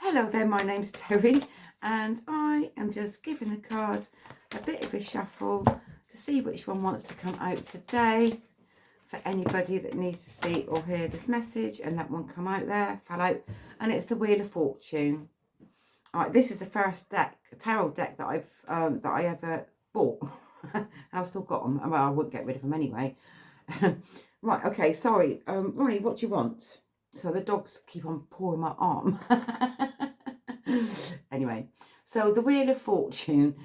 Hello there, my name's Terry and I am just giving the cards a bit of a shuffle to see which one wants to come out today for anybody that needs to see or hear this message. And that one come out there, fell out, and it's the Wheel of Fortune. All right, this is the first deck, tarot deck that I ever bought. I've still got them. Well, I wouldn't get rid of them anyway. Right, okay, sorry. Ronnie, what do you want? So the dogs keep on pawing my arm. Anyway, so the Wheel of Fortune.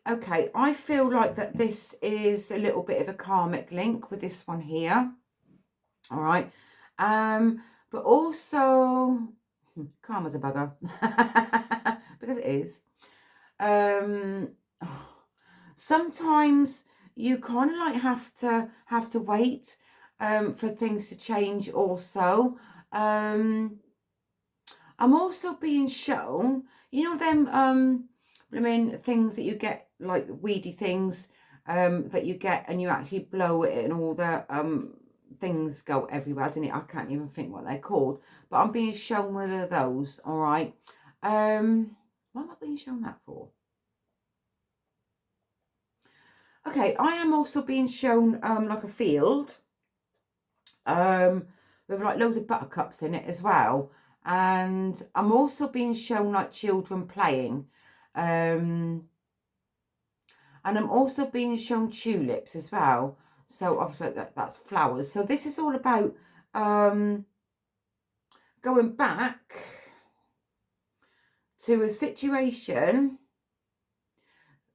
Okay, I feel like that this is a little bit of a karmic link with this one here. All right. But also karma's a bugger. Because it is. Sometimes you kind of like have to wait for things to change also. I'm also being shown, you know, them things that you get, like weedy things that you get and you actually blow it and all the things go everywhere. I can't even think what they're called, but I'm being shown one of those. All right. What am I being shown that for? Okay, I am also being shown like a field with like loads of buttercups in it as well. And I'm also being shown like children playing. And I'm also being shown tulips as well. So obviously that's flowers. So this is all about going back to a situation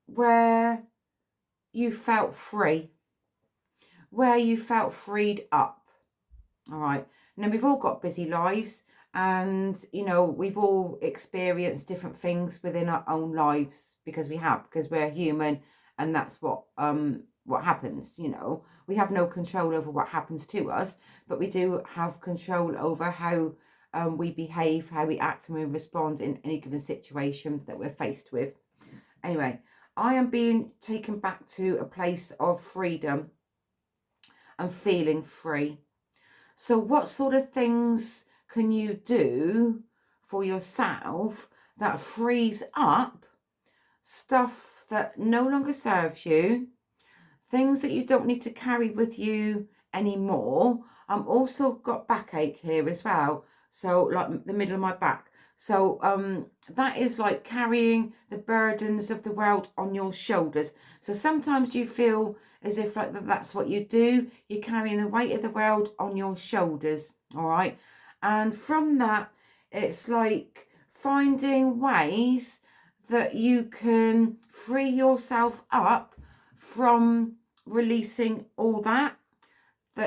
where you felt free, where you felt freed up. All right. Now, we've all got busy lives and, you know, we've all experienced different things within our own lives because we're human, and that's what happens. You know, we have no control over what happens to us, but we do have control over how we behave, how we act and we respond in any given situation that we're faced with. Anyway, I am being taken back to a place of freedom and feeling free. So what sort of things can you do for yourself that frees up stuff that no longer serves you, things that you don't need to carry with you anymore? I'm also got backache here as well, so like the middle of my back. So that is like carrying the burdens of the world on your shoulders. So sometimes you feel as if like that's what you do. You're carrying the weight of the world on your shoulders, all right? And from that, it's like finding ways that you can free yourself up from releasing all that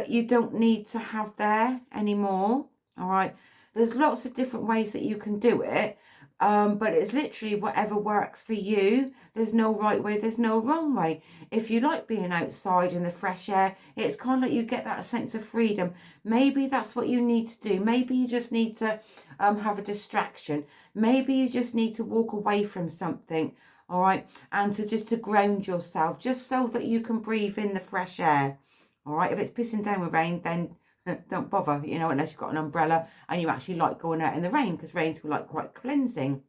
you don't need to have there anymore, all right? There's lots of different ways that you can do it, but it's literally whatever works for you. There's no right way, there's no wrong way. If you like being outside in the fresh air, it's kind of like you get that sense of freedom. Maybe that's what you need to do. Maybe you just need to have a distraction. Maybe you just need to walk away from something, all right? And to ground yourself, just so that you can breathe in the fresh air, all right? If it's pissing down with rain, then don't bother, you know, unless you've got an umbrella and you actually like going out in the rain, because rain's like quite cleansing.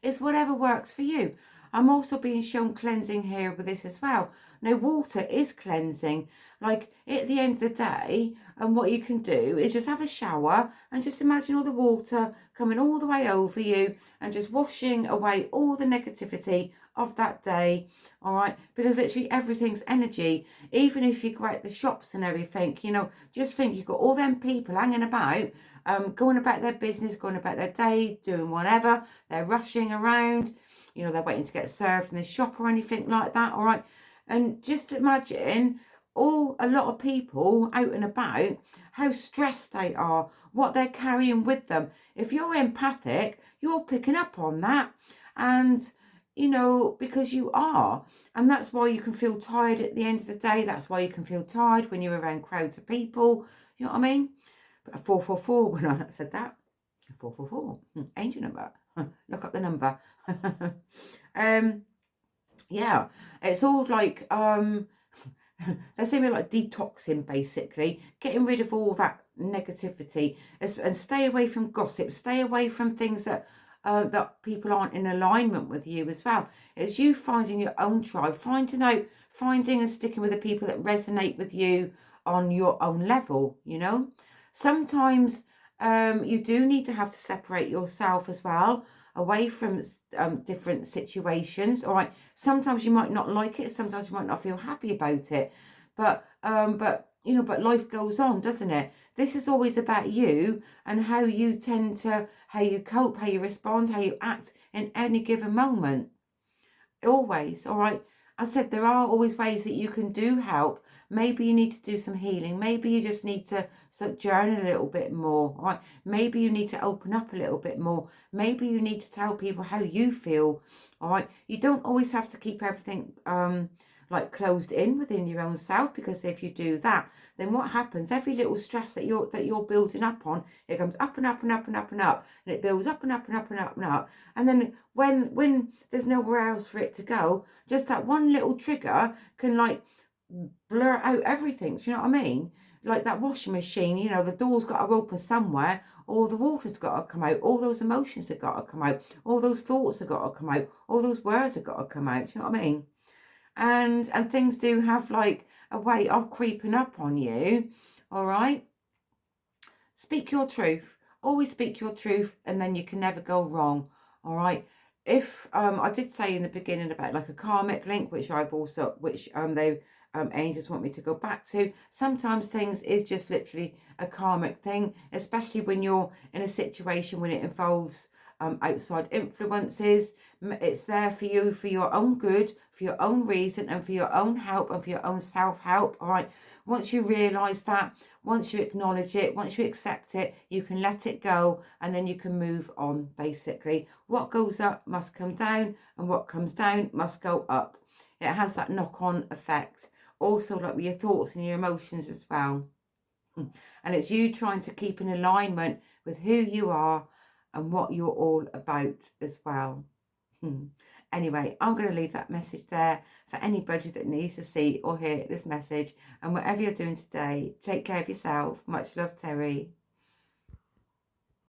It's whatever works for you. I'm also being shown cleansing here with this as well. Now, water is cleansing. Like at the end of the day, and what you can do is just have a shower and just imagine all the water coming all the way over you and just washing away all the negativity of that day, all right? Because literally everything's energy. Even if you go out the shops and everything, you know, just think you've got all them people hanging about, going about their business, going about their day, doing whatever. They're rushing around, you know, they're waiting to get served in the shop or anything like that, all right? And just imagine a lot of people out and about, how stressed they are, what they're carrying with them. If you're empathic, you're picking up on that. And, you know, because you are. And that's why you can feel tired at the end of the day. That's why you can feel tired when you're around crowds of people. You know what I mean? But 444 when I said that. 444. Angel number. Look up the number. Yeah. It's all like They're saying like detoxing, basically, getting rid of all that negativity, and stay away from gossip, stay away from things that that people aren't in alignment with you as well. It's you finding your own tribe, finding and sticking with the people that resonate with you on your own level, you know. Sometimes you do need to have to separate yourself as well away from different situations. All right, sometimes you might not like it, sometimes you might not feel happy about it, but you know, but life goes on, doesn't it? This is always about you and how you tend to, how you cope, how you respond, how you act in any given moment. Always. All right, I said there are always ways that you can do help. Maybe you need to do some healing. Maybe you just need to journal a little bit more. All right, maybe you need to open up a little bit more. Maybe you need to tell people how you feel. All right, you don't always have to keep everything like closed in within your own self, because if you do that, then what happens? Every little stress that you're building up on, it comes up and up and up and up and up, and it builds up and up and up and up and up. And then when there's nowhere else for it to go, just that one little trigger can like blur out everything. Do you know what I mean? Like that washing machine, you know, the door's got to open somewhere, all the water's got to come out, all those emotions have got to come out, all those thoughts have got to come out, all those words have got to come out. Do you know what I mean? And things do have like a way of creeping up on you. All right, speak your truth, always speak your truth, and then you can never go wrong. All right, if I did say in the beginning about like a karmic link, which I've also, which they angels want me to go back to, sometimes things is just literally a karmic thing, especially when you're in a situation when it involves outside influences. It's there for you, for your own good, for your own reason, and for your own help, and for your own self-help. All right, once you realize that, once you acknowledge it, once you accept it, you can let it go, and then you can move on. Basically, what goes up must come down, and what comes down must go up. It has that knock-on effect, also like with your thoughts and your emotions as well. And it's you trying to keep in alignment with who you are and what you're all about as well. Anyway, I'm going to leave that message there for anybody that needs to see or hear this message. And whatever you're doing today, take care of yourself. Much love, Terri.